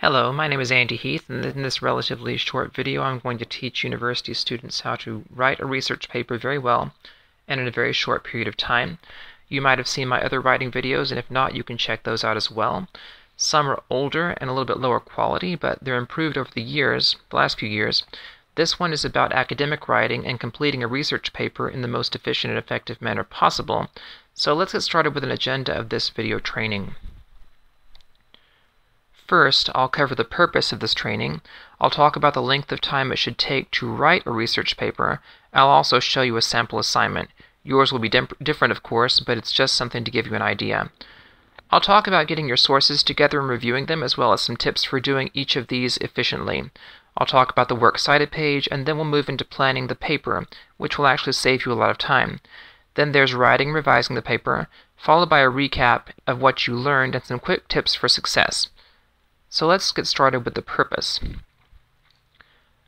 Hello, my name is Andy Heath, and in this relatively short video I'm going to teach university students how to write a research paper very well and in a very short period of time. You might have seen my other writing videos, and if not, you can check those out as well. Some are older and a little bit lower quality, but they're improved over the last few years. This one is about academic writing and completing a research paper in the most efficient and effective manner possible. So let's get started with an agenda of this video training. First, I'll cover the purpose of this training. I'll talk about the length of time it should take to write a research paper. I'll also show you a sample assignment. Yours will be different, of course, but it's just something to give you an idea. I'll talk about getting your sources together and reviewing them, as well as some tips for doing each of these efficiently. I'll talk about the Works Cited page, and then we'll move into planning the paper, which will actually save you a lot of time. Then there's writing and revising the paper, followed by a recap of what you learned and some quick tips for success. So let's get started with the purpose.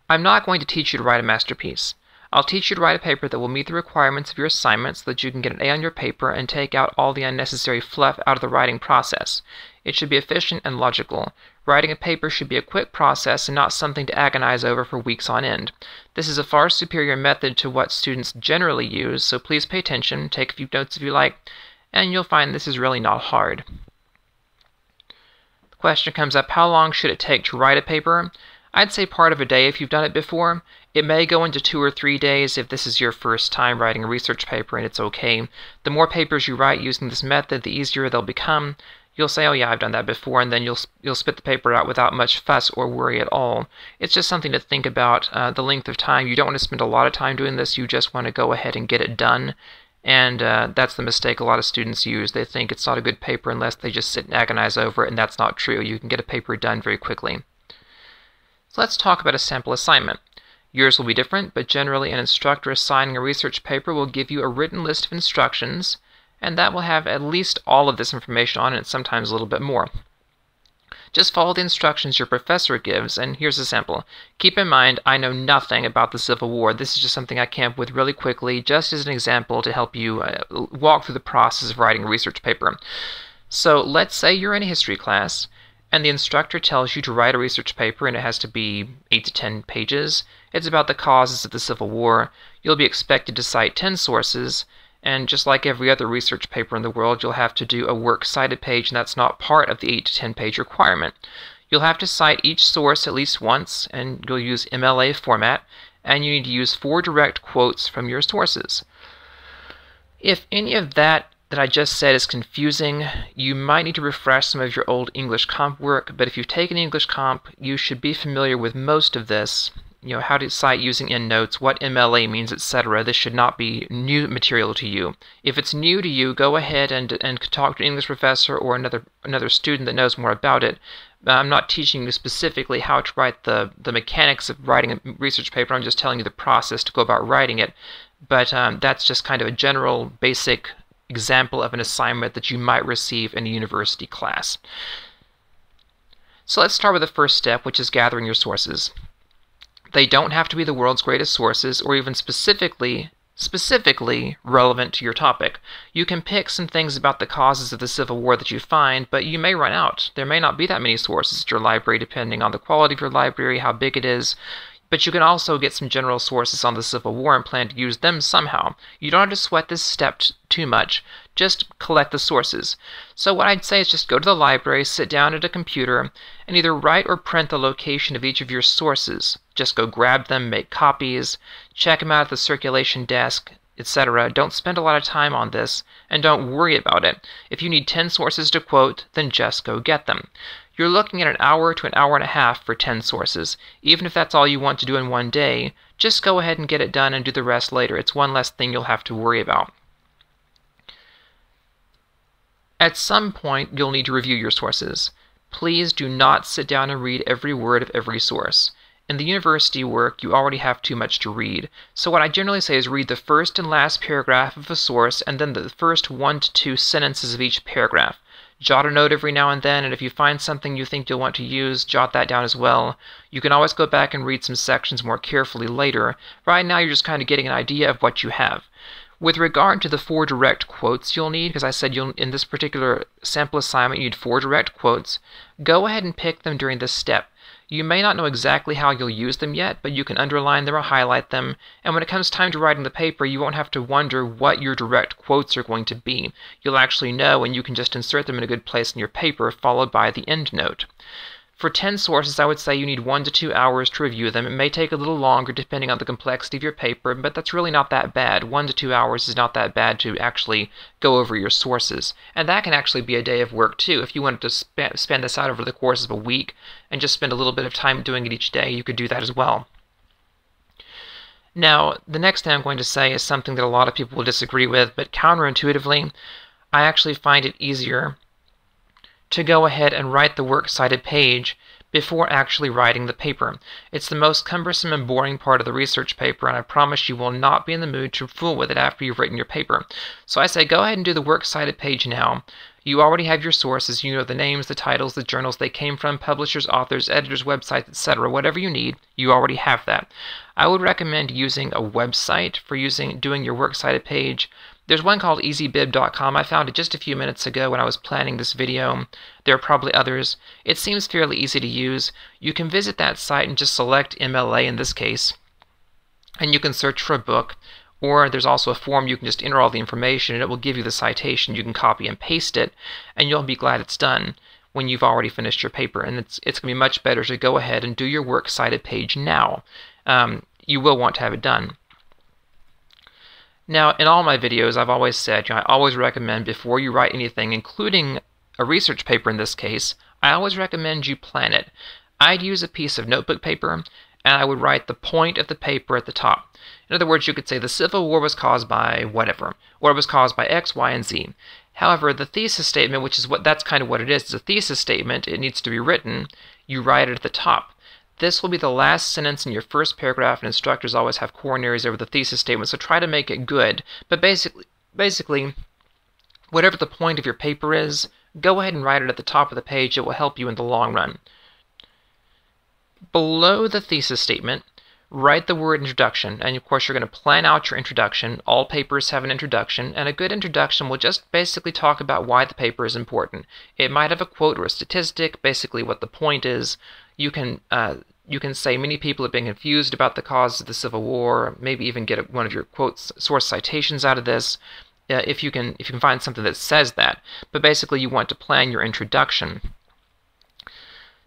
I'm not going to teach you to write a masterpiece. I'll teach you to write a paper that will meet the requirements of your assignment so that you can get an A on your paper and take out all the unnecessary fluff out of the writing process. It should be efficient and logical. Writing a paper should be a quick process and not something to agonize over for weeks on end. This is a far superior method to what students generally use, so please pay attention, take a few notes if you like, and you'll find this is really not hard. Question comes up, how long should it take to write a paper? I'd say part of a day if you've done it before. It may go into 2 or 3 days if this is your first time writing a research paper, and it's okay. The more papers you write using this method, the easier they'll become. You'll say, oh yeah, I've done that before, and then you'll spit the paper out without much fuss or worry at all. It's just something to think about, the length of time. You don't want to spend a lot of time doing this, you just want to go ahead and get it done. And that's the mistake a lot of students use. They think it's not a good paper unless they just sit and agonize over it, and that's not true. You can get a paper done very quickly. So let's talk about a sample assignment. Yours will be different, but generally an instructor assigning a research paper will give you a written list of instructions, and that will have at least all of this information on it, sometimes a little bit more. Just follow the instructions your professor gives, and here's a sample. Keep in mind, I know nothing about the Civil War. This is just something I came up with really quickly, just as an example to help you walk through the process of writing a research paper. So let's say you're in a history class, and the instructor tells you to write a research paper, and it has to be 8 to 10 pages. It's about the causes of the Civil War. You'll be expected to cite 10 sources, and just like every other research paper in the world, you'll have to do a works cited page, and that's not part of the 8 to 10 page requirement. You'll have to cite each source at least once, and you'll use MLA format, and you need to use 4 direct quotes from your sources. If any of that I just said is confusing, you might need to refresh some of your old English comp work, but if you've taken English comp, you should be familiar with most of this. You know, how to cite using endnotes, what MLA means, etc. This should not be new material to you. If it's new to you, go ahead and talk to an English professor or another student that knows more about it. I'm not teaching you specifically how to write the mechanics of writing a research paper. I'm just telling you the process to go about writing it. But that's just kind of a general, basic example of an assignment that you might receive in a university class. So let's start with the first step, which is gathering your sources. They don't have to be the world's greatest sources or even specifically relevant to your topic. You can pick some things about the causes of the Civil War that you find, but you may run out. There may not be that many sources at your library depending on the quality of your library, how big it is. But you can also get some general sources on the Civil War and plan to use them somehow. You don't have to sweat this step too much. Just collect the sources. So what I'd say is just go to the library, sit down at a computer, and either write or print the location of each of your sources. Just go grab them, make copies, check them out at the circulation desk, etc. Don't spend a lot of time on this, and don't worry about it. If you need 10 sources to quote, then just go get them. You're looking at an hour to an hour and a half for 10 sources. Even if that's all you want to do in one day, just go ahead and get it done and do the rest later. It's one less thing you'll have to worry about. At some point, you'll need to review your sources. Please do not sit down and read every word of every source. In the university work, you already have too much to read. So what I generally say is read the first and last paragraph of a source and then the first 1 to 2 sentences of each paragraph. Jot a note every now and then, and if you find something you think you'll want to use, jot that down as well. You can always go back and read some sections more carefully later. Right now, you're just kind of getting an idea of what you have. With regard to the 4 direct quotes you'll need, because I said in this particular sample assignment you need 4 direct quotes, go ahead and pick them during this step. You may not know exactly how you'll use them yet, but you can underline them or highlight them, and when it comes time to writing the paper, you won't have to wonder what your direct quotes are going to be. You'll actually know, and you can just insert them in a good place in your paper, followed by the endnote. For 10 sources, I would say you need 1 to 2 hours to review them. It may take a little longer depending on the complexity of your paper, but that's really not that bad. 1 to 2 hours is not that bad to actually go over your sources. And that can actually be a day of work too. If you wanted to spend this out over the course of a week and just spend a little bit of time doing it each day, you could do that as well. Now, the next thing I'm going to say is something that a lot of people will disagree with, but counterintuitively, I actually find it easier to go ahead and write the works cited page before actually writing the paper. It's the most cumbersome and boring part of the research paper, and I promise you will not be in the mood to fool with it after you've written your paper. So I say go ahead and do the works cited page now. You already have your sources. You know the names, the titles, the journals they came from, publishers, authors, editors, websites, etc. Whatever you need, you already have that. I would recommend using a website for doing your works cited page. There's one called EasyBib.com. I found it just a few minutes ago when I was planning this video. There are probably others. It seems fairly easy to use. You can visit that site and just select MLA in this case, and you can search for a book, or there's also a form you can just enter all the information and it will give you the citation. You can copy and paste it, and you'll be glad it's done when you've already finished your paper. And it's going to be much better to go ahead and do your works cited page now. You will want to have it done. Now, in all my videos, I've always said, I always recommend before you write anything, including a research paper in this case, I always recommend you plan it. I'd use a piece of notebook paper, and I would write the point of the paper at the top. In other words, you could say the Civil War was caused by whatever, or it was caused by X, Y, and Z. However, the thesis statement, which is that's kind of what it is, it's a thesis statement, it needs to be written, you write it at the top. This will be the last sentence in your first paragraph, and instructors always have coronaries over the thesis statement, so try to make it good. But basically, whatever the point of your paper is, go ahead and write it at the top of the page. It will help you in the long run. Below the thesis statement, write the word introduction, and of course you're going to plan out your introduction. All papers have an introduction, and a good introduction will just basically talk about why the paper is important. It might have a quote or a statistic, basically what the point is. You can say many people have been confused about the cause of the Civil War, maybe even get one of your quotes, source citations out of this, if you can find something that says that. But basically you want to plan your introduction.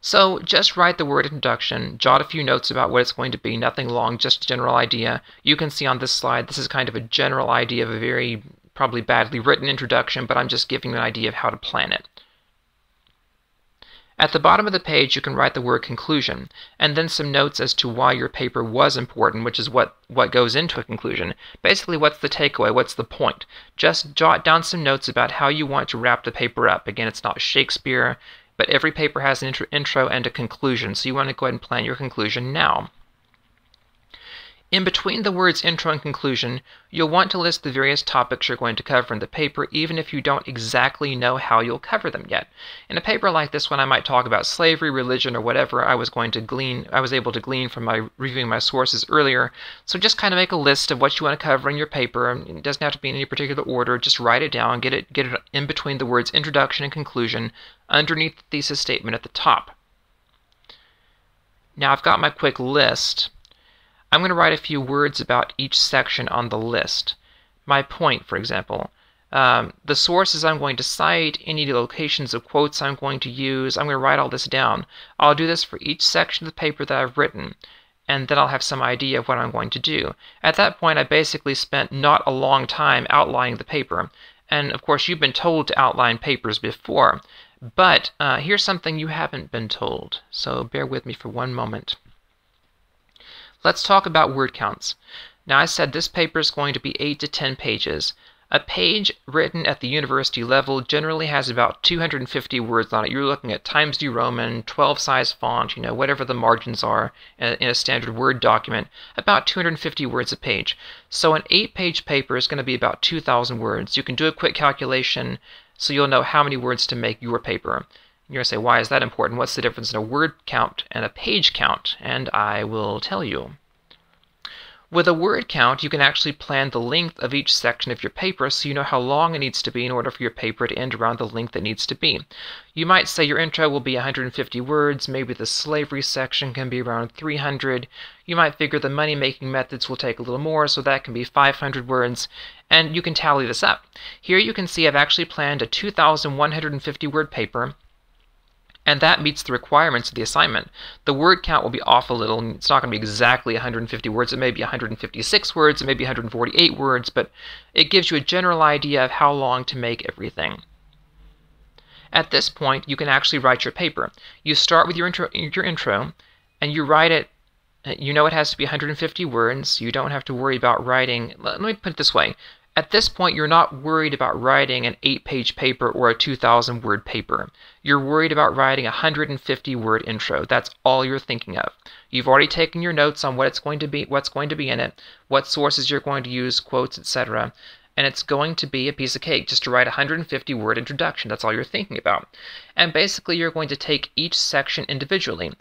So just write the word introduction, jot a few notes about what it's going to be, nothing long, just a general idea. You can see on this slide, this is kind of a general idea of a very probably badly written introduction, but I'm just giving you an idea of how to plan it. At the bottom of the page, you can write the word conclusion, and then some notes as to why your paper was important, which is what goes into a conclusion. Basically, what's the takeaway? What's the point? Just jot down some notes about how you want to wrap the paper up. Again, it's not Shakespeare, but every paper has an intro and a conclusion, so you want to go ahead and plan your conclusion now. In between the words intro and conclusion, you'll want to list the various topics you're going to cover in the paper, even if you don't exactly know how you'll cover them yet. In a paper like this one, I might talk about slavery, religion, or whatever I was able to glean from my reviewing my sources earlier. So just kind of make a list of what you want to cover in your paper. It doesn't have to be in any particular order. Just write it down, get it in between the words introduction and conclusion, underneath the thesis statement at the top. Now I've got my quick list. I'm going to write a few words about each section on the list. My point, for example. The sources I'm going to cite, any locations of quotes I'm going to use, I'm going to write all this down. I'll do this for each section of the paper that I've written, and then I'll have some idea of what I'm going to do. At that point, I basically spent not a long time outlining the paper. And of course, you've been told to outline papers before, but here's something you haven't been told, so bear with me for one moment. Let's talk about word counts. Now I said this paper is going to be 8 to 10 pages. A page written at the university level generally has about 250 words on it. You're looking at Times New Roman, 12 size font, whatever the margins are in a standard Word document, about 250 words a page. So an 8-page paper is going to be about 2,000 words. You can do a quick calculation so you'll know how many words to make your paper. You're going to say, why is that important? What's the difference in a word count and a page count? And I will tell you. With a word count, you can actually plan the length of each section of your paper so you know how long it needs to be in order for your paper to end around the length it needs to be. You might say your intro will be 150 words, maybe the slavery section can be around 300. You might figure the money-making methods will take a little more, so that can be 500 words, and you can tally this up. Here you can see I've actually planned a 2,150 word paper, and that meets the requirements of the assignment. The word count will be off a little. It's not going to be exactly 150 words. It may be 156 words, it may be 148 words, but it gives you a general idea of how long to make everything. At this point, you can actually write your paper. You start with your intro, and you write it. You know it has to be 150 words. You don't have to worry about writing. Let me put it this way. At this point, you're not worried about writing an 8-page paper or a 2,000-word paper. You're worried about writing a 150-word intro. That's all you're thinking of. You've already taken your notes on what's going to be in it, what sources you're going to use, quotes, etc., and it's going to be a piece of cake just to write a 150-word introduction. That's all you're thinking about. And basically, you're going to take each section individually.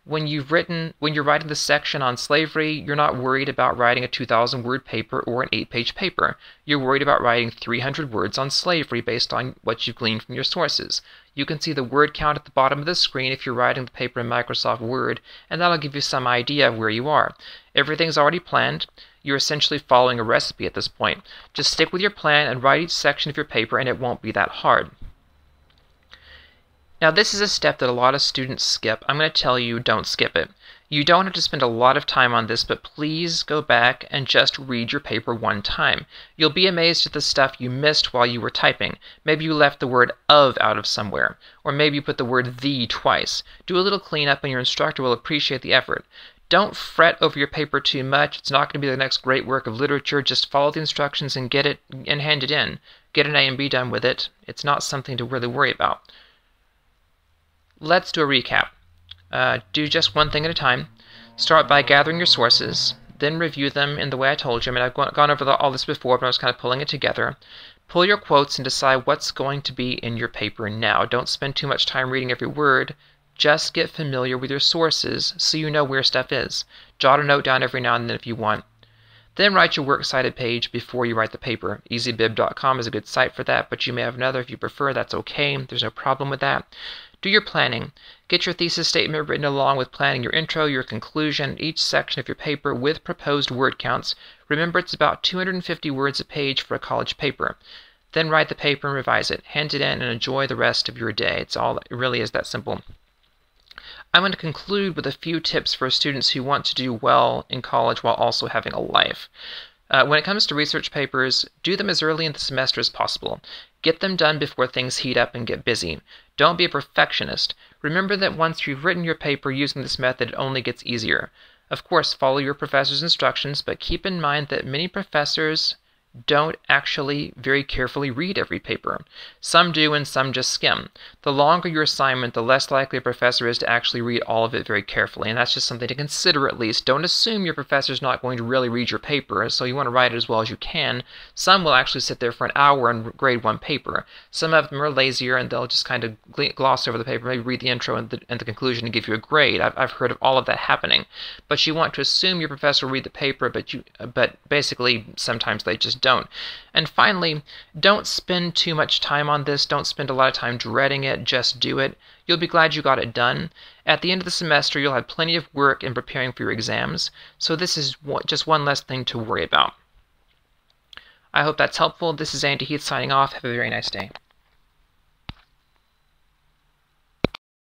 When you're writing the section on slavery, you're not worried about writing a 2,000-word paper or an 8-page paper. You're worried about writing 300 words on slavery based on what you've gleaned from your sources. You can see the word count at the bottom of the screen if you're writing the paper in Microsoft Word, and that'll give you some idea of where you are. Everything's already planned. You're essentially following a recipe at this point. Just stick with your plan and write each section of your paper, and it won't be that hard. Now this is a step that a lot of students skip. I'm going to tell you, don't skip it. You don't have to spend a lot of time on this, but please go back and just read your paper one time. You'll be amazed at the stuff you missed while you were typing. Maybe you left the word of out of somewhere, or maybe you put the word the twice. Do a little cleanup and your instructor will appreciate the effort. Don't fret over your paper too much. It's not going to be the next great work of literature. Just follow the instructions and get it and hand it in. Get an A and B done with it. It's not something to really worry about. Let's do a recap. Do just one thing at a time. Start by gathering your sources, then review them in the way I told you. I mean, I've gone over all this before, but I was kind of pulling it together. Pull your quotes and decide what's going to be in your paper now. Don't spend too much time reading every word. Just get familiar with your sources so you know where stuff is. Jot a note down every now and then if you want. Then write your works cited page before you write the paper. EasyBib.com is a good site for that, but you may have another if you prefer. That's okay. There's no problem with that. Do your planning. Get your thesis statement written along with planning your intro, your conclusion, each section of your paper with proposed word counts. Remember, it's about 250 words a page for a college paper. Then write the paper and revise it. Hand it in and enjoy the rest of your day. It really is that simple. I'm going to conclude with a few tips for students who want to do well in college while also having a life. When it comes to research papers, do them as early in the semester as possible. Get them done before things heat up and get busy. Don't be a perfectionist. Remember that once you've written your paper using this method, it only gets easier. Of course, follow your professor's instructions, but keep in mind that many professors don't actually very carefully read every paper. Some do and some just skim. The longer your assignment, the less likely a professor is to actually read all of it very carefully, and that's just something to consider at least. Don't assume your professor's not going to really read your paper, so you want to write it as well as you can. Some will actually sit there for an hour and grade one paper. Some of them are lazier and they'll just kind of gloss over the paper, maybe read the intro and the conclusion and give you a grade. I've heard of all of that happening. But you want to assume your professor will read the paper, but basically sometimes they just don't. And finally, don't spend too much time on this. Don't spend a lot of time dreading it. Just do it. You'll be glad you got it done. At the end of the semester, you'll have plenty of work in preparing for your exams, so this is just one less thing to worry about. I hope that's helpful. This is Andy Heath signing off. Have a very nice day.